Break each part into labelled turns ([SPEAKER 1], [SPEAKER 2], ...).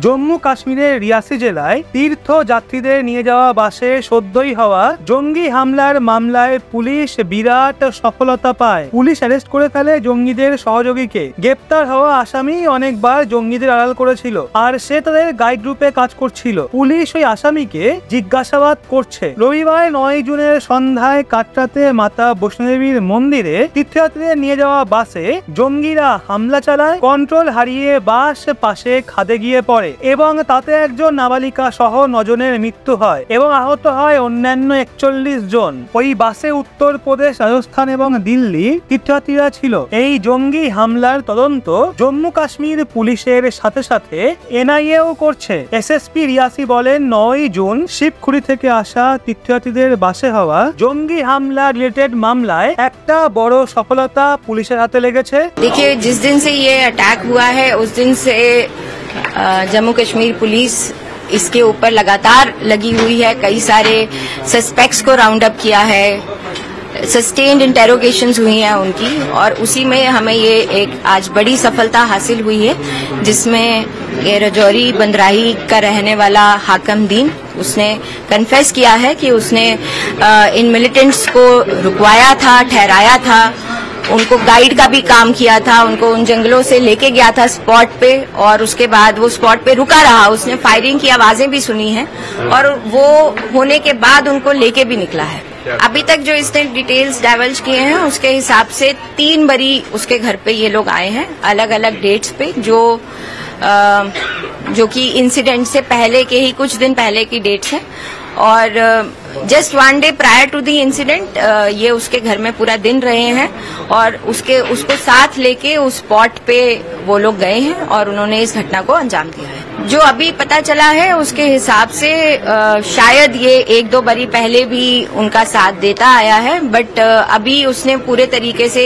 [SPEAKER 1] জম্মু কাশ্মীরের রিয়াসি জেলায় তীর্থযাত্রীদের নিয়ে যাওয়া বাসে সদ্যই হওয়া জঙ্গি হামলার মামলায় পুলিশ বিরাট সফলতা পায়। পুলিশ অ্যারেস্ট করে ফেলে জঙ্গিদের সহযোগীকে। গ্রেপ্তার হওয়া আসামি অনেকবার জঙ্গিদের আড়াল করেছিল, আর সে তাদের গাইড গ্রুপে কাজ করছিল। পুলিশ ওই আসামিকে জিজ্ঞাসাবাদ করছে। রবিবার 9 জুনের সন্ধ্যায় কাটরাতে মাতা বৈষ্ণোদেবীর মন্দিরে তীর্থযাত্রীদের নিয়ে যাওয়া বাসে জঙ্গিরা হামলা চালায়। কন্ট্রোল হারিয়ে বাস পাশে খাদে গিয়ে পড়ে এবং তাতে একজন নাবালিকা সহ 9 জনের মৃত্যু হয় এবং আহত হয় অন্যান্য 41 জন। ওই বাসে উত্তরপ্রদেশ, রাজস্থান এবং দিল্লি তীর্থযাত্রীরা ছিল। এই জঙ্গি হামলার তদন্ত জম্মু কাশ্মীর পুলিশের সাথে সাথে এনআইএও করছে। এসএসপি রিয়াসি বলেন, 9 জুন শিবখুড়ি থেকে আসা তীর্থযাত্রীদের বাসে হওয়া জঙ্গি হামলা রিলেটেড মামলায় একটা বড় সফলতা পুলিশের হাতে লেগেছে।
[SPEAKER 2] देखिए, जिस दिन से ये अटैक हुआ है उस दिन से जम्मू कश्मीर पुलिस इसके ऊपर लगातार लगी हुई है। कई सारे सस्पेक्ट्स को राउंड अप किया है, सस्टेन्ड इंटेरोगेशंस हुई हैं उनकी, और उसी में हमें ये एक आज बड़ी सफलता हासिल हुई है, जिसमें ये रजौरी बंदराही का रहने वाला हाकम दीन, उसने कन्फेस किया है कि उसने इन मिलिटेंट्स को रुकवाया था, ठहराया था, उनको गाइड का भी काम किया था, उनको उन जंगलों से लेके गया था स्पॉट पे, और उसके बाद वो स्पॉट पे रुका रहा। उसने फायरिंग की आवाजें भी सुनी हैं और वो होने के बाद उनको लेके भी निकला है। अभी तक जो इसने डिटेल्स डाइवल्ज किए हैं उसके हिसाब से 3 बरी उसके घर पे ये लोग आए हैं, अलग अलग डेट्स पे, जो कि इंसिडेंट से पहले के ही कुछ दिन पहले की डेट्स हैं। और just 1 day prior to the incident ये उसके घर में पूरा दिन रहे हैं और उसको साथ लेके उस स्पॉट पे वो लोग गए हैं और उन्होंने इस घटना को अंजाम दिया है। जो अभी पता चला है उसके हिसाब से शायद ये 1-2 बरी पहले भी उनका साथ देता आया है, बट अभी उसने पूरे तरीके से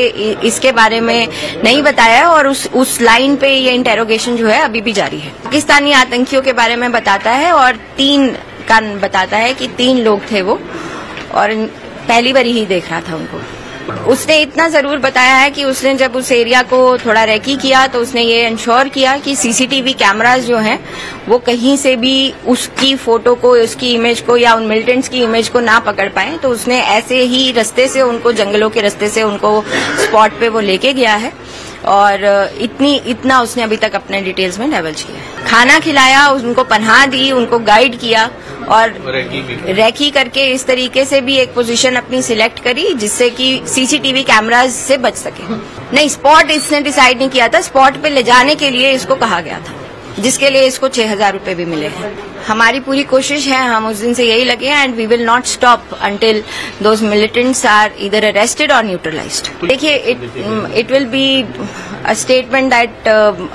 [SPEAKER 2] इसके बारे में नहीं बताया और उस लाइन पे ये इंटेरोगेशन जो है अभी भी जारी है। पाकिस्तानी आतंकियों के बारे में बताता है और 3 का बताता है कि 3 लोग थे वो, और पहली बार ही देख रहा था उनको। उसने इतना जरूर बताया है कि उसने जब उस एरिया को थोड़ा रेकी किया तो उसने ये इंश्योर किया कि सीसीटीवी कैमरास जो हैं वो कहीं से भी उसकी फोटो को, उसकी इमेज को या उन मिलिटेंट्स की इमेज को ना पकड़ पाए, तो उसने ऐसे ही रास्ते से उनको, जंगलों के रास्ते से उनको स्पॉट पे वो लेके गया है। और इतना उसने अभी तक अपने डिटेल्स में डाइवल्ज किया है। खाना खिलाया, उनको पनाह दी, उनको गाइड किया और रेकी करके इस तरीके से भी एक पोजीशन अपनी सिलेक्ट करी जिससे कि सीसीटीवी कैमरास से बच सके। नहीं, स्पॉट इसने डिसाइड नहीं किया था, स्पॉट पे ले जाने के लिए इसको कहा गया था, जिसके लिए इसको 6000 रुपए भी मिले हैं। हमारी पूरी कोशिश है, हम उस दिन से यही लगे हैं, and we will not stop until those militants are either arrested और न्यूट्रलाइज्ड। देखिए, it will be a statement that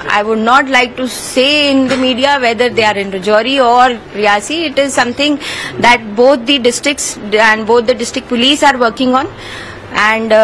[SPEAKER 2] I would not like to say in the media whether they are in Rajouri or Riyasi. It is something that both the districts and both the district police are working on, and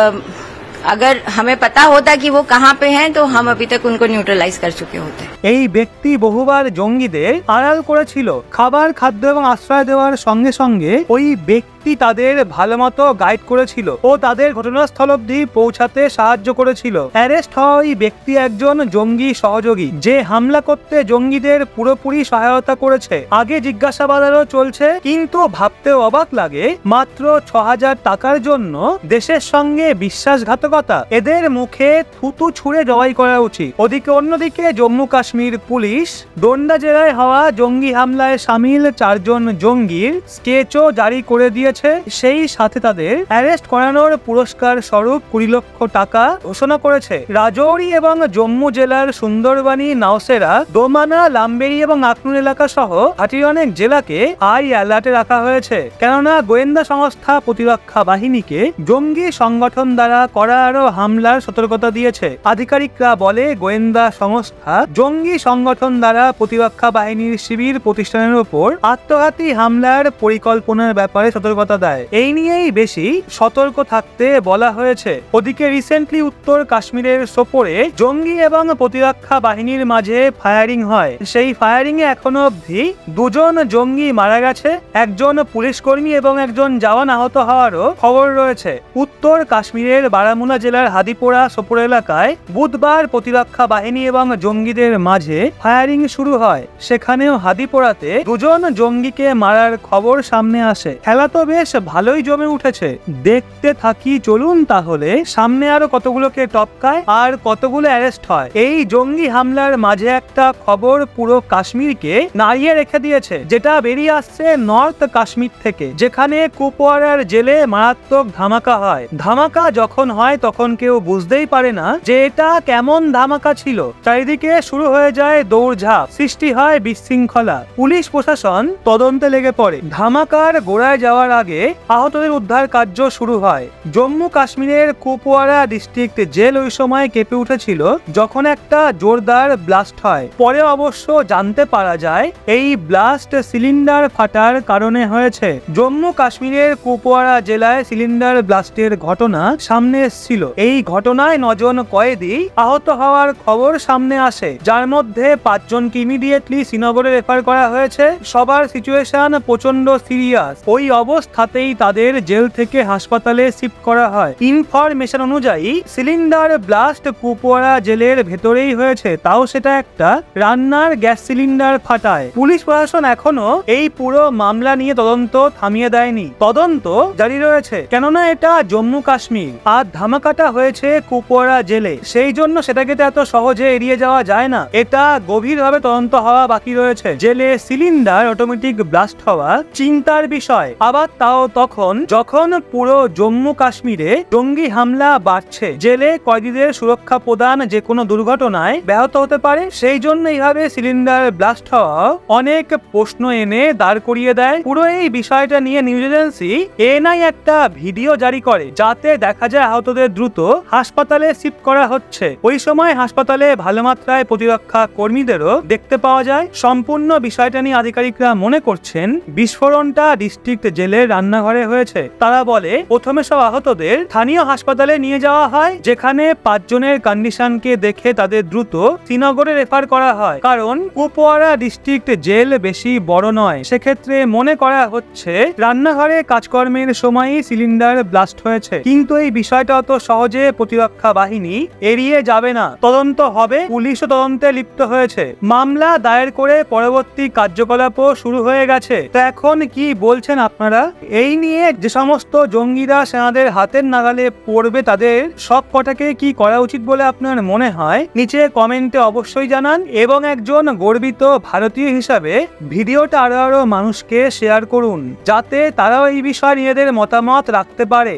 [SPEAKER 2] अगर हमें पता होता कि वो कहाँ पे हैं तो हम अभी तक उनको न्यूट्रलाइज कर चुके होते।
[SPEAKER 1] এই ব্যক্তি বহুবার জঙ্গিদের আড়াল করেছিল। খাবার, খাদ্য এবং আশ্রয় দেওয়ার সঙ্গে সঙ্গে ওই ব্যক্তি তাদের ভালোমতো গাইড করেছিল ও তাদের ঘটনাস্থল অবধি পৌঁছাতে সাহায্য করেছিল। অ্যারেস্ট হওয়া ওই ব্যক্তি একজন জঙ্গি সহযোগী, যে হামলা করতে জঙ্গিদের পুরোপুরি সহায়তা করেছে। আগে জিজ্ঞাসাবাদও চলছে, কিন্তু ভাবতেও অবাক লাগে, মাত্র 6000 টাকার জন্য দেশের সঙ্গে বিশ্বাসঘাতকতা। এদের মুখে থুতু ছুঁড়ে জবাই করা উচিত। অন্যদিকে জম্মু কাশ্মীর পুলিশ ডোন্ডা জেলায় হওয়া জঙ্গি হামলায় সামিল 4 জন জঙ্গির স্কেচও জারি করে দিয়েছে। সেই সাথে তাদের অ্যারেস্ট করানোর পুরস্কার স্বরূপ 20 লক্ষ টাকা ঘোষণা করেছে। রাজৌরি এবং জম্মু জেলার সুন্দরবানি, নাওসেরা, দোমানা, লামবেরি এবং আখনুর এলাকা সহ ঘাটির অনেক জেলাকে হাই অ্যালার্টে রাখা হয়েছে, কেননা গোয়েন্দা সংস্থা প্রতিরক্ষা বাহিনীকে জঙ্গি সংগঠন দ্বারা করা আরো হামলার সতর্কতা দিয়েছে। আধিকারিকরা বলে, গোয়েন্দা সংস্থা জঙ্গি সংগঠন দ্বারা প্রতিরক্ষা বাহিনীর শিবির প্রতিষ্ঠানের উপর আত্মঘাতী হামলার পরিকল্পনার ব্যাপারে সতর্কতা দেয়। এই নিয়েই বেশি সতর্ক থাকতে বলা হয়েছে। ওদিকে রিসেন্টলি উত্তর কাশ্মীরের সোপোরে জঙ্গি এবং প্রতিরক্ষা বাহিনীর মাঝে ফায়ারিং হয়। সেই ফায়ারিং এ এখনো অবধি 2 জন জঙ্গি মারা গেছে, একজন পুলিশ কর্মী এবং একজন জওয়ান আহত হওয়ারও খবর রয়েছে। উত্তর কাশ্মীরের বারামুলা মালদা জেলার হাদিপোড়া সোপোর এলাকায় বুধবার প্রতিরক্ষা বাহিনী এবং জঙ্গিদের মাঝে ফায়ারিং শুরু হয়। সেখানেও হাদিপোড়াতে দুজন জঙ্গিকে মারার খবর সামনে আসে। খেলা তো বেশ ভালোই জমে উঠেছে, দেখতে থাকি চলুন তাহলে সামনে আরো কতগুলোকে টপকায় আর কতগুলো অ্যারেস্ট হয়। এই জঙ্গি হামলার মাঝে একটা খবর পুরো কাশ্মীরকে নাড়িয়ে রেখে দিয়েছে, যেটা বেরিয়ে আসছে নর্থ কাশ্মীর থেকে, যেখানে কুপওয়ারার জেলে মারাত্মক ধামাকা হয়। ধামাকা যখন হয় তখন কেউ বুঝতেই পারে না যে এটা কেমন ধামাকা ছিল। চারিদিকে শুরু হয়ে যায় দৌড়ঝাঁপ, সৃষ্টি হয় বিশৃঙ্খলা। পুলিশ প্রশাসন তদন্তে লেগে পড়ে। ধামাকার গোড়ায় যাওয়ার আগে আহতদের উদ্ধার কার্য শুরু হয়। জম্মু কাশ্মীরের কুপওয়ারা ডিস্ট্রিক্ট জেল ওই সময় কেঁপে উঠেছিল যখন একটা জোরদার ব্লাস্ট হয়। পরে অবশ্য জানতে পারা যায় এই ব্লাস্ট সিলিন্ডার ফাটার কারণে হয়েছে। জম্মু কাশ্মীরের কুপওয়ারা জেলায় সিলিন্ডার ব্লাস্টের ঘটনা সামনে এসেছিল। এই ঘটনায় 9 জন কয়েদি আহত হওয়ার খবর সামনে আসে, যার মধ্যে 5 জনকে ইমিডিয়েটলি শ্রীনগরে রেফার করা হয়েছে। সবার সিচুয়েশন প্রচন্ড সিরিয়াস। ওই অবস্থাতেই তাদের জেল থেকে হাসপাতালে শিফট করা হয়। ইনফরমেশন অনুযায়ী সিলিন্ডার ব্লাস্ট কুপওয়ারা জেলের ভেতরেই হয়েছে, তাও সেটা একটা রান্নার গ্যাস সিলিন্ডার ফাটায়। পুলিশ প্রশাসন এখনো এই পুরো মামলা নিয়ে তদন্ত থামিয়ে দেয়নি। তদন্ত জারি রয়েছে, কেননা এটা জম্মু কাশ্মীর আর ধামাকাটা হয়েছে কুপওয়ারা জেলে, সেই জন্য সেটাকে তো এত সহজে এড়িয়ে যাওয়া যায় না। এটা গভীরভাবে তদন্ত হওয়া বাকি রয়েছে। জেলে সিলিন্ডার অটোমেটিক ব্লাস্ট হওয়া চিন্তার বিষয়, আবার তাও তখন যখন পুরো জম্মু কাশ্মীরে জঙ্গি হামলা বাড়ছে। জেলে কয়েদিদের সুরক্ষা প্রদান যে কোনো দুর্ঘটনায় ব্যাহত হতে পারে, সেই জন্য এইভাবে সিলিন্ডার ব্লাস্ট হওয়া অনেক প্রশ্ন এনে দাঁড় করিয়ে দেয়। পুরো এই বিষয়টা নিয়ে নিউজ এজেন্সি এনআই একটা ভিডিও জারি করে, যাতে দেখা যায় আহতদের দ্রুত হাসপাতালে শিফট করা হচ্ছে। ওই সময় হাসপাতালে ভালো মাত্রায় প্রতিরক্ষা কর্মীদেরও দেখতে পাওয়া যায়। সম্পূর্ণ বিষয়টা নিয়ে আধিকারিকরা মনে করছেন বিস্ফোরণটা ডিস্ট্রিক্ট জেলের রান্নাঘরে হয়েছে। তারা বলে প্রথমে সব আহতদের স্থানীয় হাসপাতালে নিয়ে যাওয়া হয়, যেখানে 5 জনের কন্ডিশনকে দেখে তাদের দ্রুত শ্রীনগরে রেফার করা হয়, কারণ কুপওয়ারা ডিস্ট্রিক্ট জেল বেশি বড় নয়। সেক্ষেত্রে মনে করা হচ্ছে রান্নাঘরে কাজকর্মের সময়ই সিলিন্ডার ব্লাস্ট হয়েছে। কিন্তু এই বিষয়টা অত সহজে প্রতিরক্ষা বাহিনী এড়িয়ে যাবে না, তদন্ত হবে। পুলিশও তদন্তে লিপ্ত হয়েছে, মামলা দায়ের করে পরবর্তী কার্যকলাপও শুরু হয়ে গেছে। তো এখন কি বলছেন আপনারা? এই নিয়ে যে সমস্ত জঙ্গিরা সেনাদের হাতের নাগালে পড়বে, তাদের সব কটাকে কি করা উচিত বলে আপনার মনে হয় নিচে কমেন্টে অবশ্যই জানান, এবং একজন গর্বিত ভারতীয় হিসাবে ভিডিওটা আরো মানুষকে শেয়ার করুন, যাতে তারাও এই বিষয়ে নিজেদের মতামত রাখতে পারে।